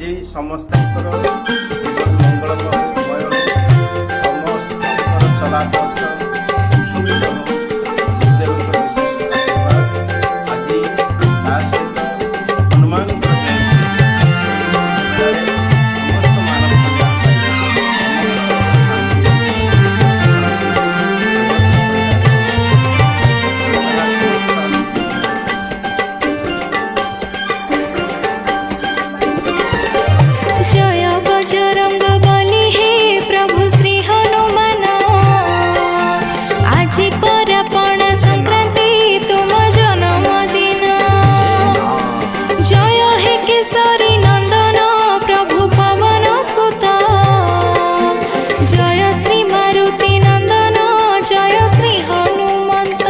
आज समस्त जीवन मंगलमय समस्त चला सुविधा हनुमान जय बजरंग बली हे प्रभु श्री हनुमान आज परापण संक्रांति तुम जन्मदिन जय हे केसरी नंदन प्रभु पवन सुत जय श्री मारुति नंदन जय श्री हनुमंत।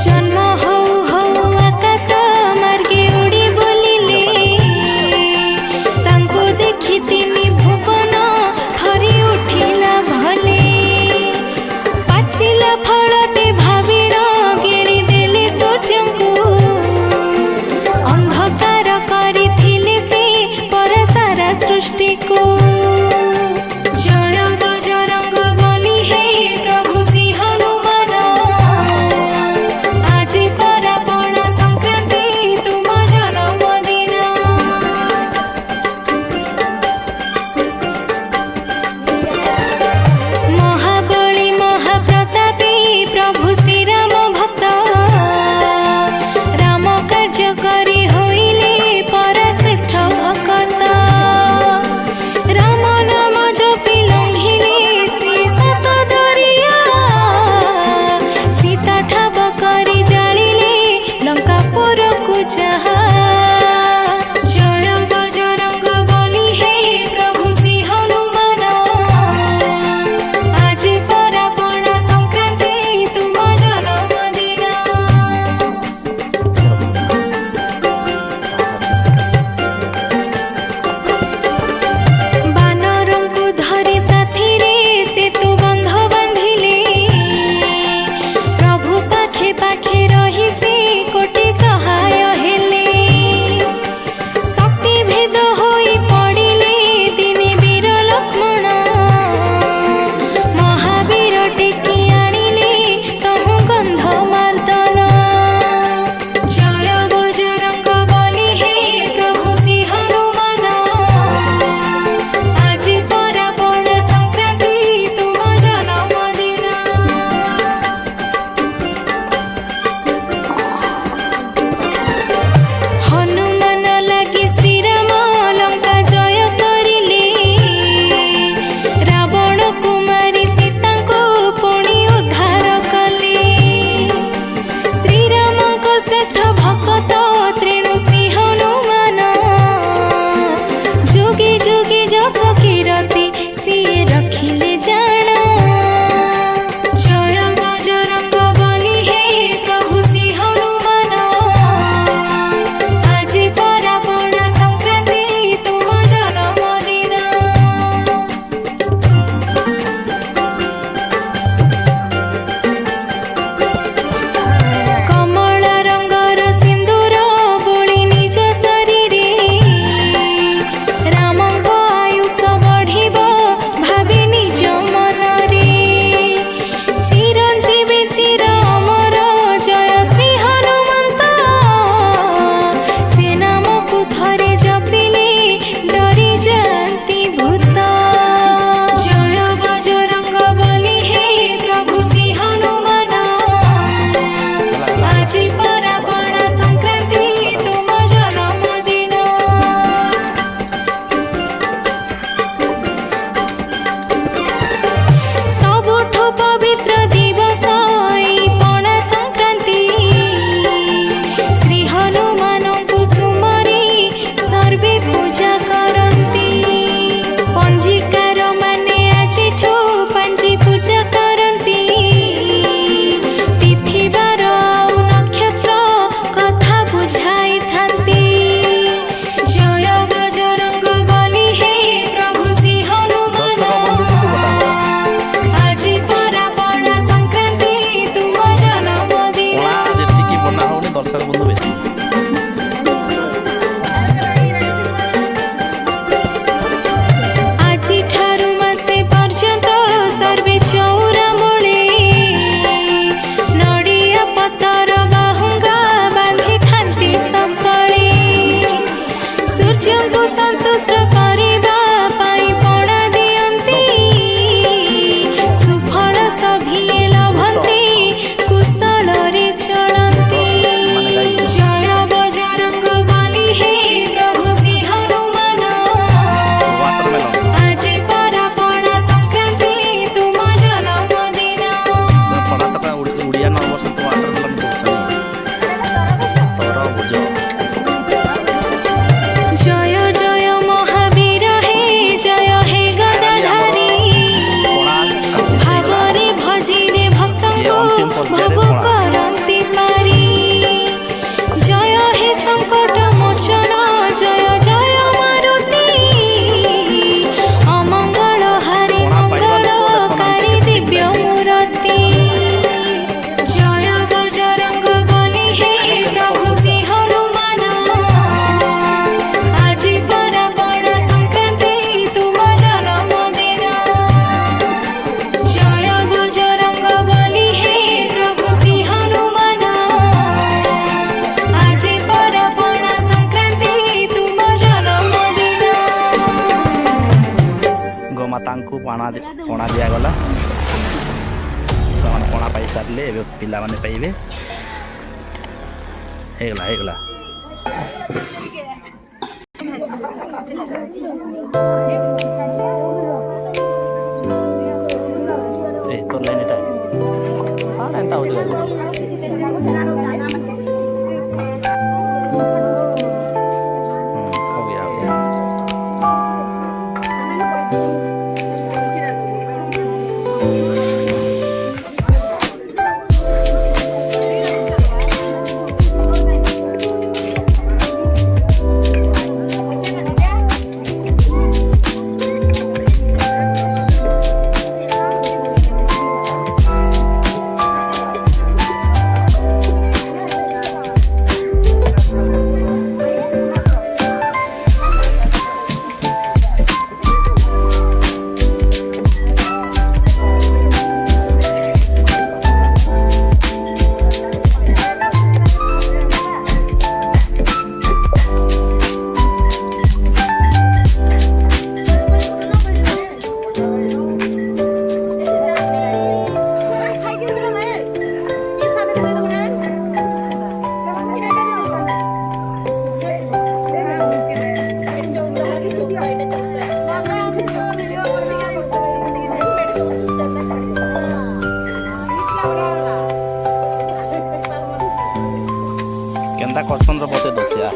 जन्म দর্শক বন্ধু বেশি। ଆଜି ଠାରୁ ମାସେ ପର୍ଯ୍ୟନ୍ତ ସର୍ବେ ଚଉରା ମୂଳେ ନଡ଼ିଆ ପତର ବାହୁଙ୍ଗା ବାନ୍ଧିଥାନ୍ତି ସକାଳେ। ସୂର୍ଯ୍ୟଙ୍କୁ ସନ୍ତୁଷ୍ଟ କରିବା ପାଇଁ ପଣା ଦିଅନ୍ତି, ସୁଫଳ ସଭିଏ ଲଭନ୍ତି, କୁଶଳରେ ଚଳନ୍ତି। ଜୟ ବଜରଙ୍ଗ ବଲି ହେ ପ୍ରଭୁ ଶ୍ରୀ ହନୁମାନ, ଆଜି ପରା ପଣା ସଂକ୍ରାନ୍ତି ତୁମ ଜନ୍ମଦିନ। ପଣା ସକାଳ ଓଡ଼ିଆ ନବବର୍ଷ ତୁ ୱାଟରମେଲନ କରୁଛନ୍ତି ତରଭୁଜ। ଜୟ ଜୟ ମହାବୀର ହେ, ଜୟ ହେ ଗଦାଧାରୀ, ଭାବରେ ଭଜିରେ ଭକ୍ତଙ୍କୁ ଭବ କରନ୍ତି ପାରି। ଜୟ ହେ ସଙ୍କଟ ମୋଚନ, ଜୟ ଜୟ ମାରୁତି, ଅମଙ୍ଗଳ ହାରି ମଙ୍ଗଳକାରୀ ଦିବ୍ୟ ମୂରତି। ଜୟ ବଜରଙ୍ଗ ବଲି ହେ ପ୍ରଭୁ ଶ୍ରୀ ହନୁମାନ, ଆଜି ପରା ପଣା ସଂକ୍ରାନ୍ତି ତୁମ ଜନ୍ମଦିନ। ଜୟ ବଜରଙ୍ଗ ବଲି ହେ ପ୍ରଭୁ ଶ୍ରୀ ହନୁମାନ, ଆଜି ପରା ପଣା ସଂକ୍ରାନ୍ତି ତୁମ ଜନ୍ମଦିନ। ଗୋମାତାଙ୍କୁ ପଣା ଦିଆଗଲା। ସେମାନେ ପଣା ପାଇସାରିଲେ, ଏବେ ପିଲାମାନେ ପାଇବେ। ହେଇଗଲା ହେଇଗଲା। ଏ ତୋର ଲାଇନ୍ ଏଟା ହଁ ଏନ୍ତା ହଉଛି ଗାଡ଼ି। हो गया हो गया। କେନ୍ତା କରସନ୍ ର ବତେ ଦୋସିଆ।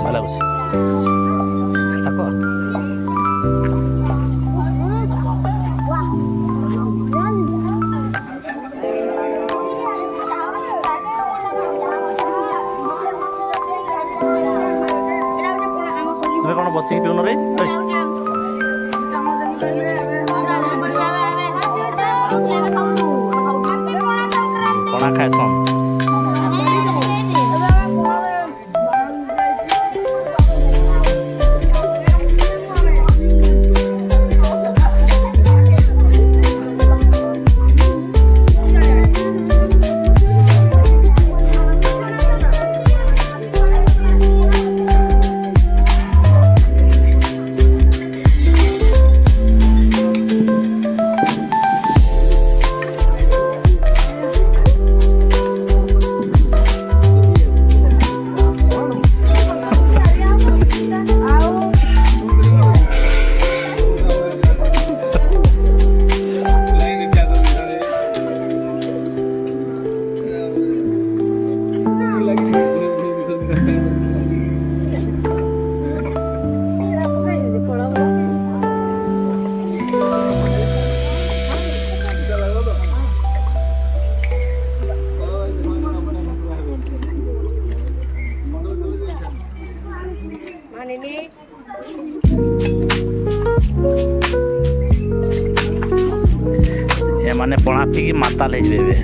ଭଲ ଲାଗୁଛି ତାକୁ। ତୁମେ କ'ଣ ବସିକି ପିଉନ ରେ? ପଣା ଖାଏସନ୍। ଏମାନେ ପଣା ପିଇକି ମାତାଲ ହେଇଯିବେ ଏବେ।